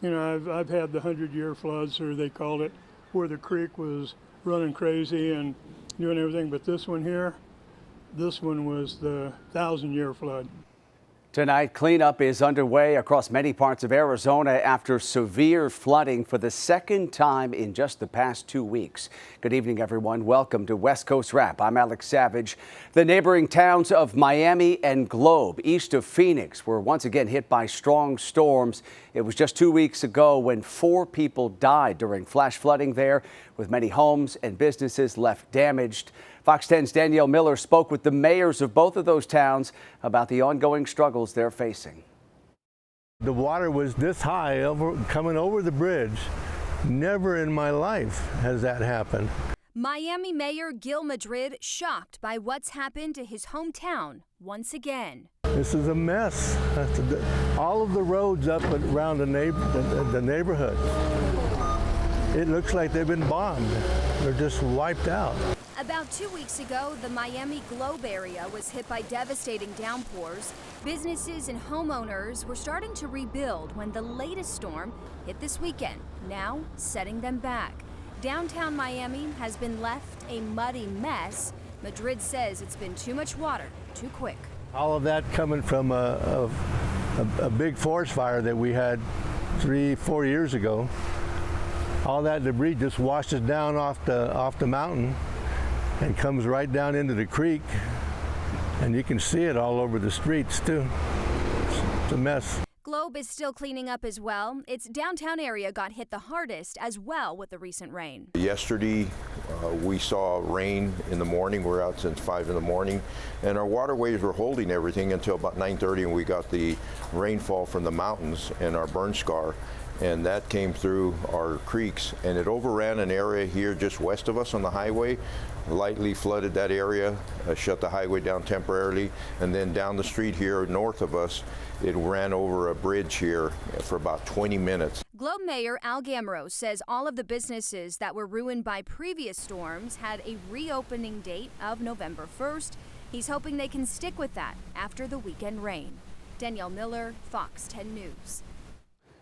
You know, I've had the 100-year floods, or they called it, where the creek was running crazy and doing everything. But this one here, this one was the 1,000-year flood. Tonight, cleanup is underway across many parts of Arizona after severe flooding for the second time in just the past 2 weeks. Good evening, everyone. Welcome to West Coast Wrap. I'm Alex Savage. The neighboring towns of Miami and Globe, east of Phoenix, were once again hit by strong storms. It was just 2 weeks ago when 4 people died during flash flooding there, with many homes and businesses left damaged. Fox 10's Danielle Miller spoke with the mayors of both of those towns about the ongoing struggles they're facing. The water was this high coming over the bridge. Never in my life has that happened. Miami Mayor Gil Madrid shocked by what's happened to his hometown once again. This is a mess. All of the roads up around the neighborhood. It looks like they've been bombed. They're just wiped out. About 2 weeks ago, the Miami Globe area was hit by devastating downpours. Businesses and homeowners were starting to rebuild when the latest storm hit this weekend, now setting them back. Downtown Miami has been left a muddy mess. Madrid says it's been too much water, too quick. All of that coming from a big forest fire that we had 3-4 years ago. All that debris just washes down off the mountain and comes right down into the creek, and you can see it all over the streets too. It's a mess. Globe is still cleaning up as well. Its downtown area got hit the hardest as well with the recent rain. Yesterday we saw rain in the morning. We're out since 5 in the morning, and our waterways were holding everything until about 9:30, and we got the rainfall from the mountains and our burn scar, and that came through our creeks, and it overran an area here just west of us on the highway, lightly flooded that area, shut the highway down temporarily, and then down the street here north of us, it ran over a bridge here for about 20 minutes. Globe Mayor Al Gamero says all of the businesses that were ruined by previous storms had a reopening date of November 1st. He's hoping they can stick with that after the weekend rain. Danielle Miller, Fox 10 News.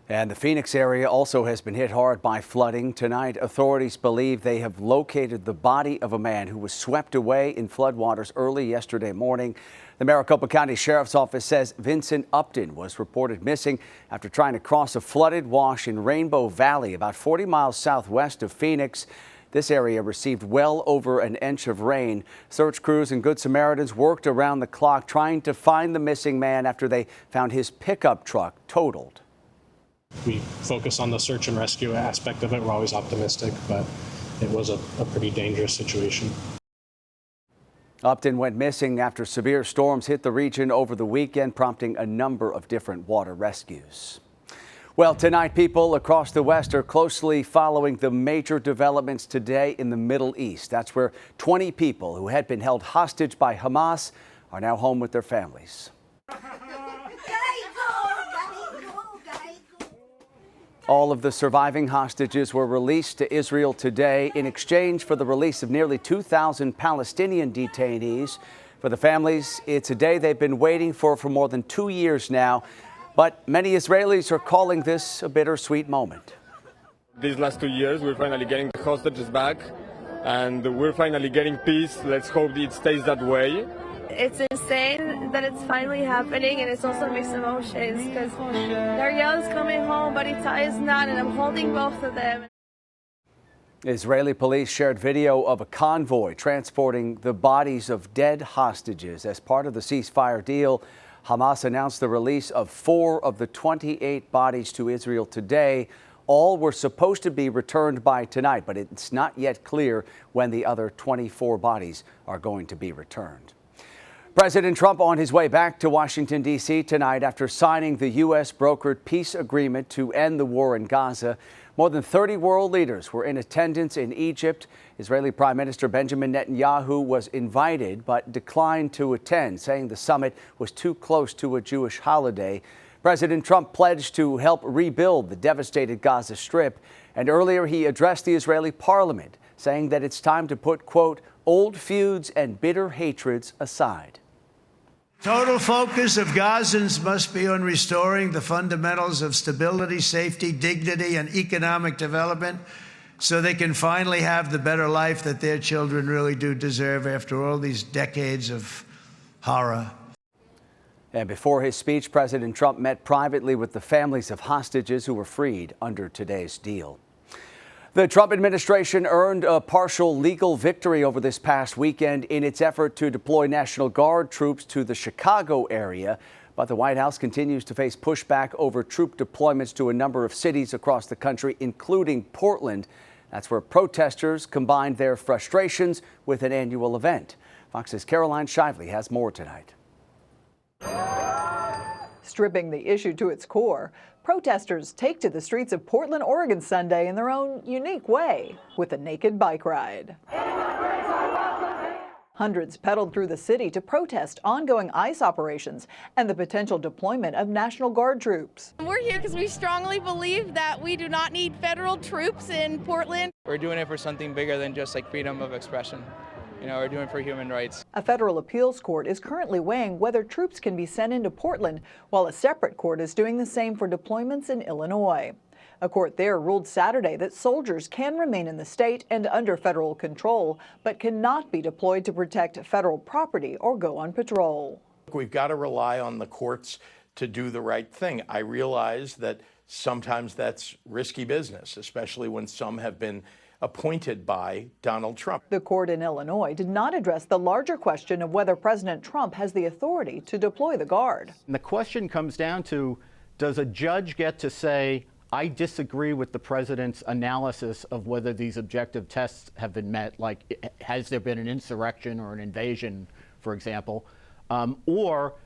And the Phoenix area also has been hit hard by flooding. Tonight, authorities believe they have located the body of a man who was swept away in floodwaters early yesterday morning. The Maricopa County Sheriff's Office says Vincent Upton was reported missing after trying to cross a flooded wash in Rainbow Valley, about 40 miles southwest of Phoenix. This area received well over an inch of rain. Search crews and Good Samaritans worked around the clock trying to find the missing man after they found his pickup truck totaled. We focus on the search and rescue aspect of it. We're always optimistic, but it was a pretty dangerous situation. Upton went missing after severe storms hit the region over the weekend, prompting a number of different water rescues. Well, tonight, people across the West are closely following the major developments today in the Middle East. That's where 20 people who had been held hostage by Hamas are now home with their families. All of the surviving hostages were released to Israel today in exchange for the release of nearly 2,000 Palestinian detainees. For the families, it's a day they've been waiting for more than 2 years now. But many Israelis are calling this a bittersweet moment. These last 2 years, we're finally getting the hostages back, and we're finally getting peace. Let's hope it stays that way. It's insane that it's finally happening, and it's also mixed emotions because Dariel's coming home, but Itai is not, and I'm holding both of them. Israeli police shared video of a convoy transporting the bodies of dead hostages. As part of the ceasefire deal, Hamas announced the release of 4 of the 28 bodies to Israel today. All were supposed to be returned by tonight, but it's not yet clear when the other 24 bodies are going to be returned. President Trump on his way back to Washington, D.C. tonight after signing the U.S. brokered peace agreement to end the war in Gaza. More than 30 world leaders were in attendance in Egypt. Israeli Prime Minister Benjamin Netanyahu was invited but declined to attend, saying the summit was too close to a Jewish holiday. President Trump pledged to help rebuild the devastated Gaza Strip. And earlier he addressed the Israeli parliament, saying that it's time to put, quote, old feuds and bitter hatreds aside. Total focus of Gazans must be on restoring the fundamentals of stability, safety, dignity, and economic development so they can finally have the better life that their children really do deserve after all these decades of horror. And before his speech, President Trump met privately with the families of hostages who were freed under today's deal. The Trump administration earned a partial legal victory over this past weekend in its effort to deploy National Guard troops to the Chicago area. But the White House continues to face pushback over troop deployments to a number of cities across the country, including Portland. That's where protesters combined their frustrations with an annual event. Fox's Caroline Shively has more tonight. Stripping the issue to its core, protesters take to the streets of Portland, Oregon Sunday in their own unique way, with a naked bike ride. Hundreds pedaled through the city to protest ongoing ICE operations and the potential deployment of National Guard troops. We're here because we strongly believe that we do not need federal troops in Portland. We're doing it for something bigger than just like freedom of expression. You know, we're doing it for human rights. A federal appeals court is currently weighing whether troops can be sent into Portland, while a separate court is doing the same for deployments in Illinois. A court there ruled Saturday that soldiers can remain in the state and under federal control, but cannot be deployed to protect federal property or go on patrol. We've got to rely on the courts to do the right thing. I realize that sometimes that's risky business, especially when some have been appointed by Donald Trump. The court in Illinois did not address the larger question of whether President Trump has the authority to deploy the Guard. And the question comes down to, does a judge get to say, I disagree with the president's analysis of whether these objective tests have been met, like has there been an insurrection or an invasion, for example, or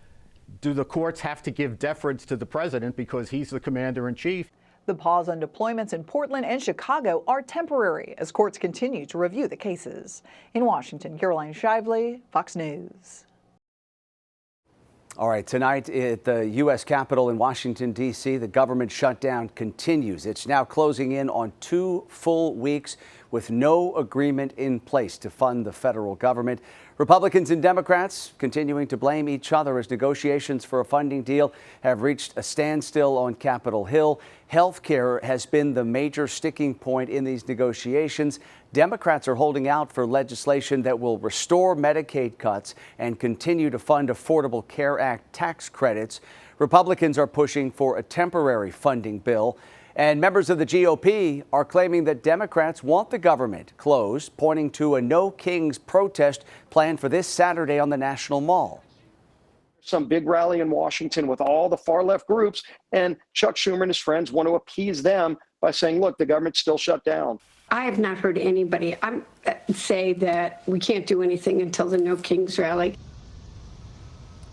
do the courts have to give deference to the president because he's the commander-in-chief? The pause on deployments in Portland and Chicago are temporary as courts continue to review the cases. In Washington, Caroline Shively, Fox News. All right, tonight at the U.S. Capitol in Washington, D.C., the government shutdown continues. It's now closing in on 2 full weeks with no agreement in place to fund the federal government. Republicans and Democrats continuing to blame each other as negotiations for a funding deal have reached a standstill on Capitol Hill. Health care has been the major sticking point in these negotiations. Democrats are holding out for legislation that will restore Medicaid cuts and continue to fund Affordable Care Act tax credits. Republicans are pushing for a temporary funding bill. And members of the GOP are claiming that Democrats want the government closed, pointing to a No Kings protest planned for this Saturday on the National Mall. Some big rally in Washington with all the far left groups, and Chuck Schumer and his friends want to appease them by saying, look, the government's still shut down. I have not heard anybody say that we can't do anything until the No Kings rally.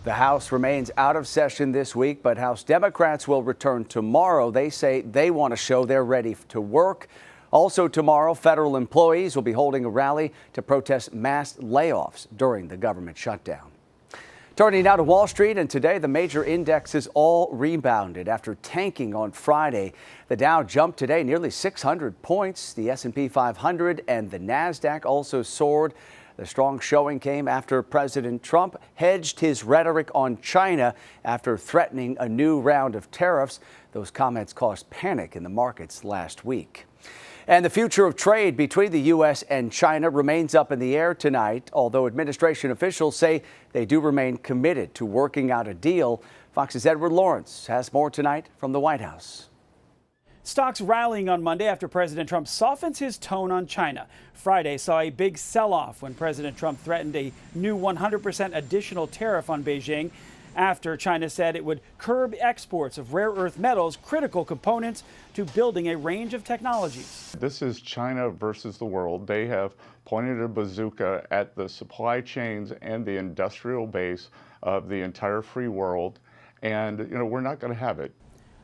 The House remains out of session this week, but House Democrats will return tomorrow. They say they want to show they're ready to work. Also tomorrow, federal employees will be holding a rally to protest mass layoffs during the government shutdown. Turning now to Wall Street, and today the major indexes all rebounded after tanking on Friday. The Dow jumped today nearly 600 points. The S&P 500 and the Nasdaq also soared. The strong showing came after President Trump hedged his rhetoric on China after threatening a new round of tariffs. Those comments caused panic in the markets last week. And the future of trade between the U.S. and China remains up in the air tonight, although administration officials say they do remain committed to working out a deal. Fox's Edward Lawrence has more tonight from the White House. Stocks rallying on Monday after President Trump softens his tone on China. Friday saw a big sell-off when President Trump threatened a new 100% additional tariff on Beijing after China said it would curb exports of rare earth metals, critical components to building a range of technologies. This is China versus the world. They have pointed a bazooka at the supply chains and the industrial base of the entire free world. And, we're not going to have it.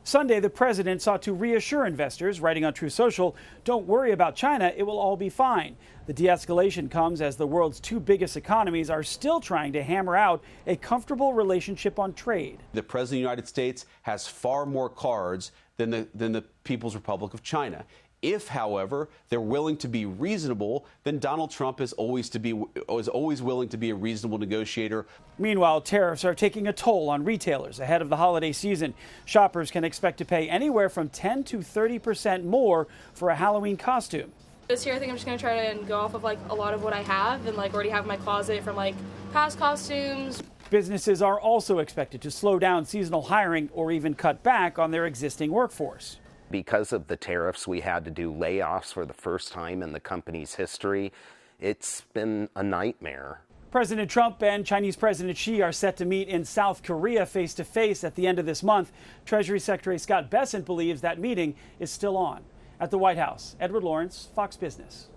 Sunday, the president sought to reassure investors, writing on Truth Social, "Don't worry about China, it will all be fine." The de-escalation comes as the world's 2 biggest economies are still trying to hammer out a comfortable relationship on trade. The president of the United States has far more cards than the People's Republic of China. If, however, they're willing to be reasonable, then Donald Trump is always willing to be a reasonable negotiator. Meanwhile, tariffs are taking a toll on retailers ahead of the holiday season. Shoppers can expect to pay anywhere from 10 to 30% more for a Halloween costume. This year, I think I'm just going to try to go off of like a lot of what I have and like already have in my closet from like past costumes. Businesses are also expected to slow down seasonal hiring or even cut back on their existing workforce. Because of the tariffs, we had to do layoffs for the first time in the company's history. It's been a nightmare. President Trump and Chinese President Xi are set to meet in South Korea face to face at the end of this month. Treasury Secretary Scott Bessent believes that meeting is still on. At the White House, Edward Lawrence, Fox Business.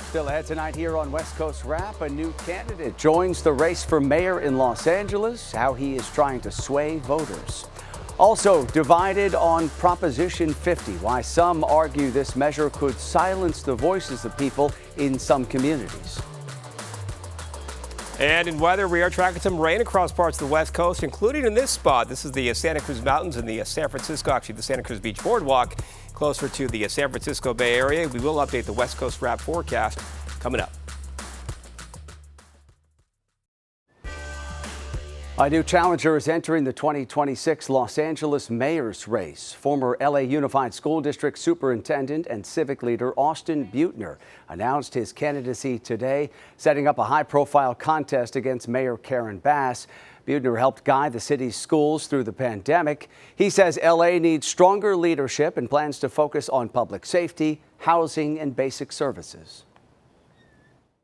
Still ahead tonight here on West Coast Wrap, a new candidate joins the race for mayor in Los Angeles, how he is trying to sway voters. Also divided on Proposition 50, why some argue this measure could silence the voices of people in some communities. And in weather, we are tracking some rain across parts of the West Coast, including in this spot. This is the Santa Cruz Mountains and the San Francisco, actually the Santa Cruz Beach Boardwalk, closer to the San Francisco Bay Area. We will update the West Coast Wrap forecast coming up. A new challenger is entering the 2026 Los Angeles mayor's race. Former LA Unified School District Superintendent and civic leader Austin Buettner announced his candidacy today, setting up a high-profile contest against Mayor Karen Bass. Buettner helped guide the city's schools through the pandemic. He says LA needs stronger leadership and plans to focus on public safety, housing, and basic services.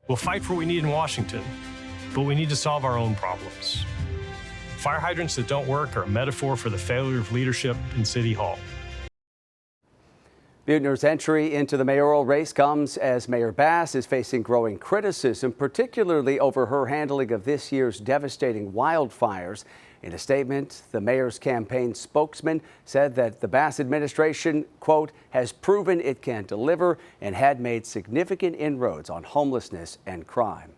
We'll fight for what we need in Washington, but we need to solve our own problems. Fire hydrants that don't work are a metaphor for the failure of leadership in City Hall. Buettner's entry into the mayoral race comes as Mayor Bass is facing growing criticism, particularly over her handling of this year's devastating wildfires. In a statement, the mayor's campaign spokesman said that the Bass administration, quote, has proven it can deliver and had made significant inroads on homelessness and crime.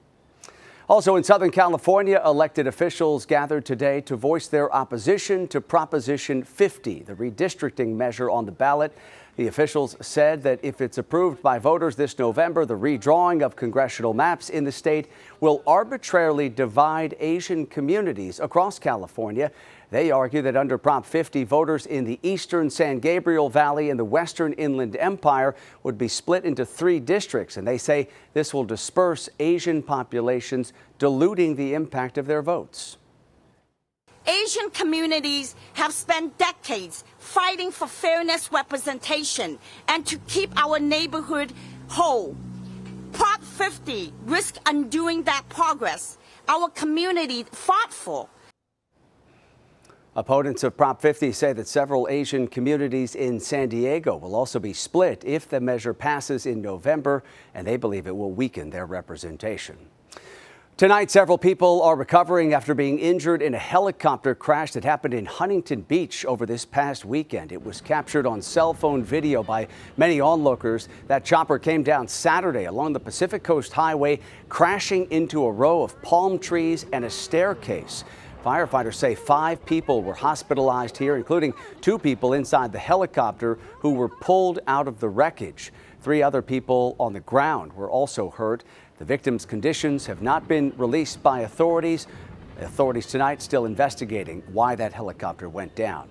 Also in Southern California, elected officials gathered today to voice their opposition to Proposition 50, the redistricting measure on the ballot. The officials said that if it's approved by voters this November, the redrawing of congressional maps in the state will arbitrarily divide Asian communities across California. They argue that under Prop 50, voters in the eastern San Gabriel Valley and the western Inland Empire would be split into 3 districts, and they say this will disperse Asian populations, diluting the impact of their votes. Asian communities have spent decades fighting for fairness representation and to keep our neighborhood whole. Prop 50 risks undoing that progress our community fought for. Opponents of Prop 50 say that several Asian communities in San Diego will also be split if the measure passes in November, and they believe it will weaken their representation. Tonight, several people are recovering after being injured in a helicopter crash that happened in Huntington Beach over this past weekend. It was captured on cell phone video by many onlookers. That chopper came down Saturday along the Pacific Coast Highway, crashing into a row of palm trees and a staircase. Firefighters say 5 people were hospitalized here, including 2 people inside the helicopter who were pulled out of the wreckage. 3 other people on the ground were also hurt. The victims' conditions have not been released by authorities. Authorities tonight still investigating why that helicopter went down.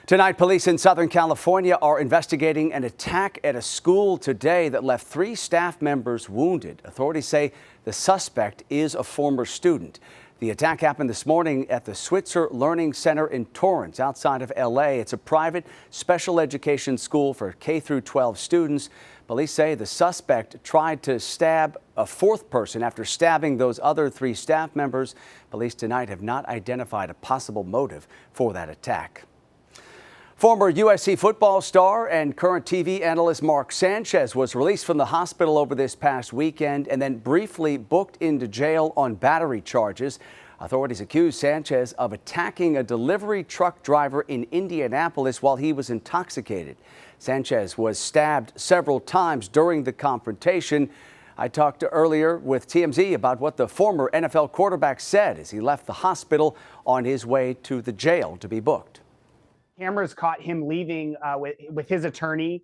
Tonight, police in Southern California are investigating an attack at a school today that left 3 staff members wounded. Authorities say the suspect is a former student. The attack happened this morning at the Switzer Learning Center in Torrance, outside of LA. It's a private special education school for K-12 students. Police say the suspect tried to stab a 4th person after stabbing those other 3 staff members. Police tonight have not identified a possible motive for that attack. Former USC football star and current TV analyst Mark Sanchez was released from the hospital over this past weekend and then briefly booked into jail on battery charges. Authorities accuse Sanchez of attacking a delivery truck driver in Indianapolis while he was intoxicated. Sanchez was stabbed several times during the confrontation. I talked earlier with TMZ about what the former NFL quarterback said as he left the hospital on his way to the jail to be booked. Cameras caught him leaving with his attorney.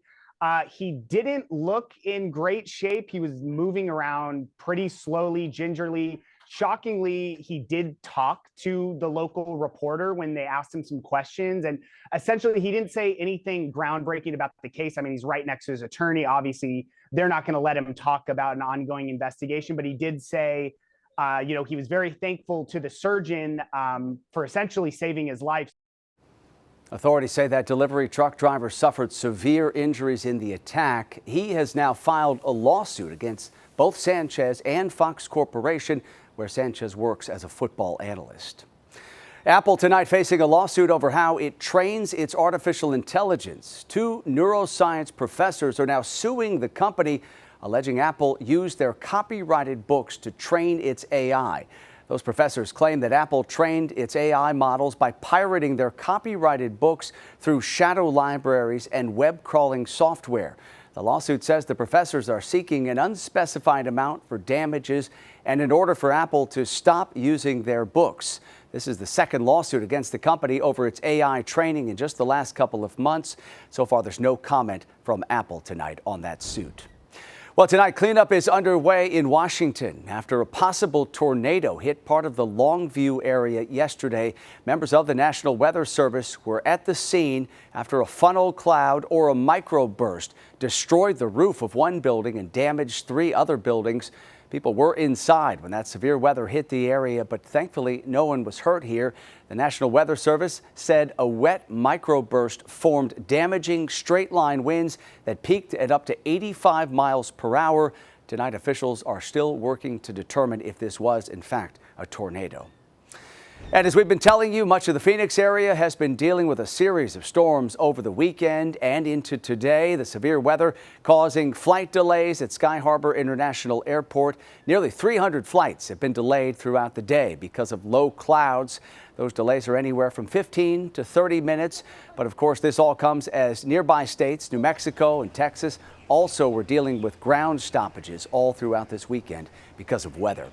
He didn't look in great shape. He was moving around pretty slowly, gingerly. Shockingly, he did talk to the local reporter when they asked him some questions. And essentially, he didn't say anything groundbreaking about the case. I mean, he's right next to his attorney. Obviously, they're not going to let him talk about an ongoing investigation. But he did say, he was very thankful to the surgeon for essentially saving his life. Authorities say that delivery truck driver suffered severe injuries in the attack. He has now filed a lawsuit against both Sanchez and Fox Corporation, where Sanchez works as a football analyst. Apple tonight facing a lawsuit over how it trains its artificial intelligence. 2 neuroscience professors are now suing the company, alleging Apple used their copyrighted books to train its AI. Those professors claim that Apple trained its AI models by pirating their copyrighted books through shadow libraries and web crawling software. The lawsuit says the professors are seeking an unspecified amount for damages and in order for Apple to stop using their books. This is the second lawsuit against the company over its AI training in just the last couple of months. So far, there's no comment from Apple tonight on that suit. Well, tonight, cleanup is underway in Washington after a possible tornado hit part of the Longview area yesterday. Members of the National Weather Service were at the scene after a funnel cloud or a microburst destroyed the roof of one building and damaged 3 other buildings. People were inside when that severe weather hit the area, but thankfully no one was hurt here. The National Weather Service said a wet microburst formed damaging straight-line winds that peaked at up to 85 miles per hour. Tonight, officials are still working to determine if this was, in fact, a tornado. And as we've been telling you, much of the Phoenix area has been dealing with a series of storms over the weekend and into today. The severe weather causing flight delays at Sky Harbor International Airport. Nearly 300 flights have been delayed throughout the day because of low clouds. Those delays are anywhere from 15 to 30 minutes. But of course, this all comes as nearby states, New Mexico and Texas, also were dealing with ground stoppages all throughout this weekend because of weather.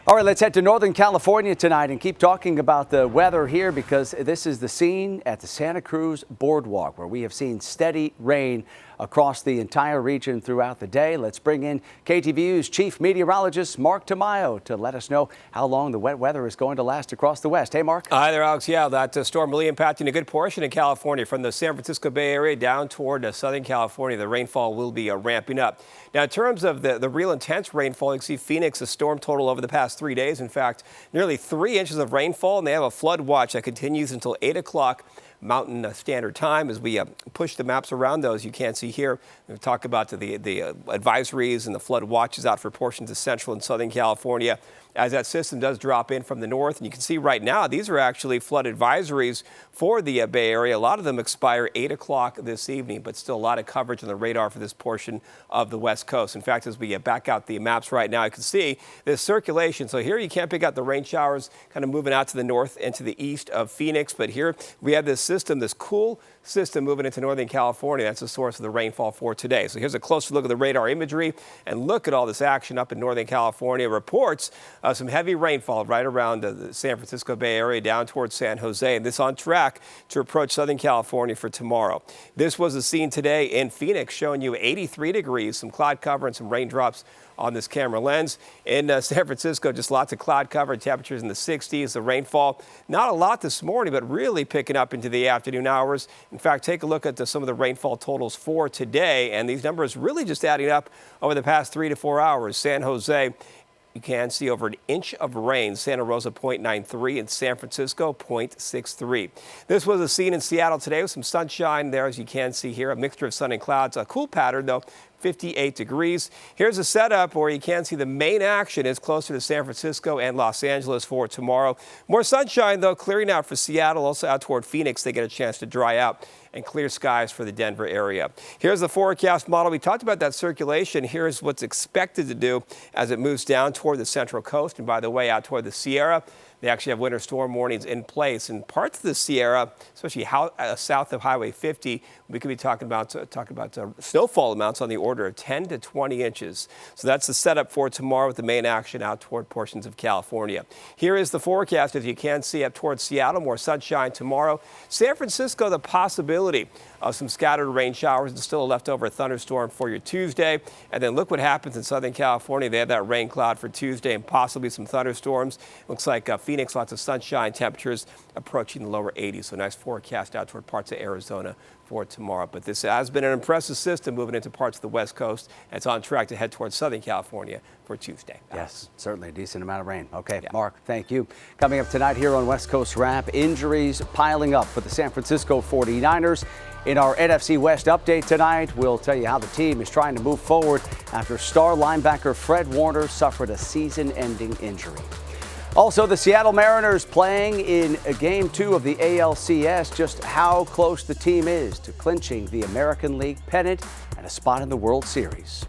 All right, let's head to Northern California tonight and keep talking about the weather here because this is the scene at the Santa Cruz Boardwalk where we have seen steady rain across the entire region throughout the day. Let's bring in KTVU's chief meteorologist, Mark Tamayo, to let us know how long the wet weather is going to last across the west. Hey, Mark. Hi there, Alex. Yeah, that storm really impacting a good portion of California from the San Francisco Bay Area down toward Southern California. The rainfall will be ramping up. Now, in terms of the real intense rainfall, you can see Phoenix, a storm total over the past 3 days. In fact, nearly 3 inches of rainfall, and they have a flood watch that continues until 8 o'clock. Mountain Standard Time. As we push the maps around those, you can't see here. We talk about the advisories and the flood watches out for portions of central and southern California as that system does drop in from the north. And you can see right now, these are actually flood advisories for the Bay Area. A lot of them expire 8 o'clock this evening, but still a lot of coverage on the radar for this portion of the West Coast. In fact, as we back out the maps right now, you can see this circulation. So here you can't pick out the rain showers kind of moving out to the north and to the east of Phoenix. But here we have this system, this cool system moving into Northern California. That's the source of the rainfall for today. So here's a closer look at the radar imagery and look at all this action up in Northern California. Reports some heavy rainfall right around the San Francisco Bay Area down towards San Jose. And this on track to approach Southern California for tomorrow. This was the scene today in Phoenix, showing you 83 degrees, some cloud cover and some raindrops on this camera lens. In San Francisco, just lots of cloud cover, temperatures in the 60s. The rainfall, not a lot this morning, but really picking up into the afternoon hours. In fact, take a look at some of the rainfall totals for today. And these numbers really just adding up over the past 3 to 4 hours. San Jose, you can see over an inch of rain. Santa Rosa, 0.93, and San Francisco, 0.63. This was a scene in Seattle today with some sunshine there, as you can see here. A mixture of sun and clouds. A cool pattern, though. 58 degrees. Here's a setup where you can see the main action is closer to San Francisco and Los Angeles for tomorrow. More sunshine, though, clearing out for Seattle, also out toward Phoenix. They get a chance to dry out, and clear skies for the Denver area. Here's the forecast model. We talked about that circulation. Here's what's expected to do as it moves down toward the Central Coast. And by the way, out toward the Sierra, They actually have winter storm warnings in place. In parts of the Sierra, especially south of Highway 50, we could be talking about snowfall amounts on the order of 10 to 20 inches. So that's the setup for tomorrow with the main action out toward portions of California. Here is the forecast. As you can see, up towards Seattle, more sunshine tomorrow. San Francisco, the possibility of some scattered rain showers and still a leftover thunderstorm for your Tuesday. And then look what happens in Southern California. They have that rain cloud for Tuesday and possibly some thunderstorms. Looks like Phoenix, lots of sunshine, temperatures approaching the lower 80s. So nice forecast out toward parts of Arizona for tomorrow. But this has been an impressive system moving into parts of the West Coast. And it's on track to head towards Southern California for Tuesday. Yes, certainly a decent amount of rain. Okay, yeah. Mark, thank you. Coming up tonight here on West Coast Wrap, injuries piling up for the San Francisco 49ers. In our NFC West update tonight, we'll tell you how the team is trying to move forward after star linebacker Fred Warner suffered a season-ending injury. Also, the Seattle Mariners playing in Game 2 of the ALCS, just how close the team is to clinching the American League pennant and a spot in the World Series.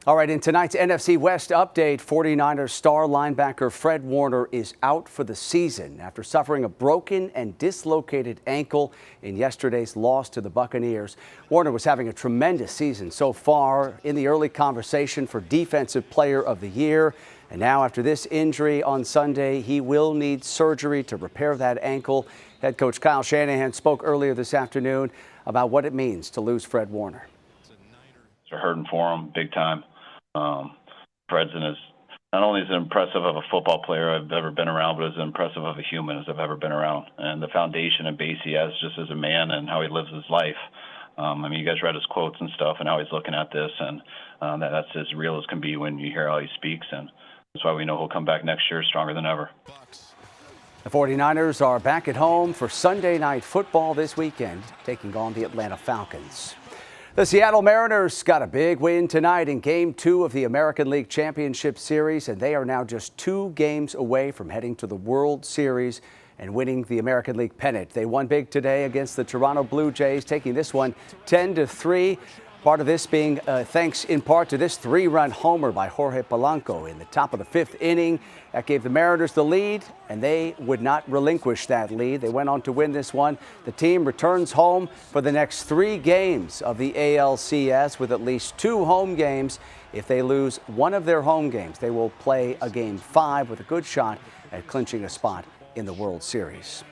All right, in tonight's NFC West update, 49ers star linebacker Fred Warner is out for the season after suffering a broken and dislocated ankle in yesterday's loss to the Buccaneers. Warner was having a tremendous season so far, in the early conversation for Defensive Player of the Year. And now after this injury on Sunday, he will need surgery to repair that ankle. Head coach Kyle Shanahan spoke earlier this afternoon about what it means to lose Fred Warner. It's hurting for him big time. Fred's not only as impressive of a football player I've ever been around, but as impressive of a human as I've ever been around. And the foundation and base he has just as a man and how he lives his life. You guys read his quotes and stuff and how he's looking at this, and that's as real as can be when you hear how he speaks. And that's why we know he'll come back next year stronger than ever. The 49ers are back at home for Sunday Night Football this weekend, taking on the Atlanta Falcons. The Seattle Mariners got a big win tonight in Game 2 of the American League Championship Series, and they are now just 2 games away from heading to the World Series and winning the American League pennant. They won big today against the Toronto Blue Jays, taking this one 10-3. Part of this being thanks in part to this 3-run homer by Jorge Polanco in the top of the 5th inning. That gave the Mariners the lead, and they would not relinquish that lead. They went on to win this one. The team returns home for the next 3 games of the ALCS with at least 2 home games. If they lose one of their home games, they will play a Game 5 with a good shot at clinching a spot in the World Series.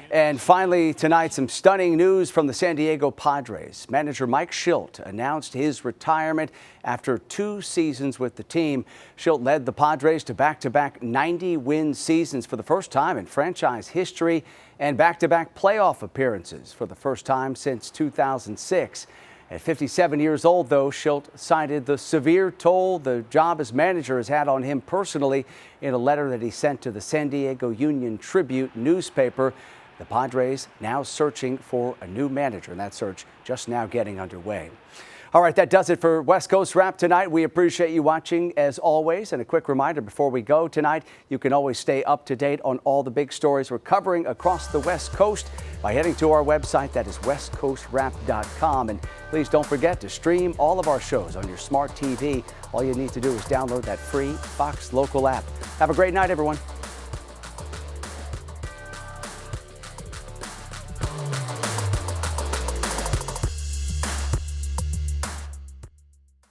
And finally, tonight, some stunning news from the San Diego Padres. Manager Mike Shildt announced his retirement after 2 seasons with the team. Shildt led the Padres to back-to-back 90-win seasons for the first time in franchise history and back-to-back playoff appearances for the first time since 2006. At 57 years old, though, Shildt cited the severe toll the job as manager has had on him personally in a letter that he sent to the San Diego Union Tribune newspaper. The Padres now searching for a new manager, and that search just now getting underway. All right, that does it for West Coast Wrap tonight. We appreciate you watching as always. And a quick reminder before we go tonight, you can always stay up to date on all the big stories we're covering across the West Coast by heading to our website. That is westcoastwrap.com. And please don't forget to stream all of our shows on your smart TV. All you need to do is download that free Fox Local app. Have a great night, everyone.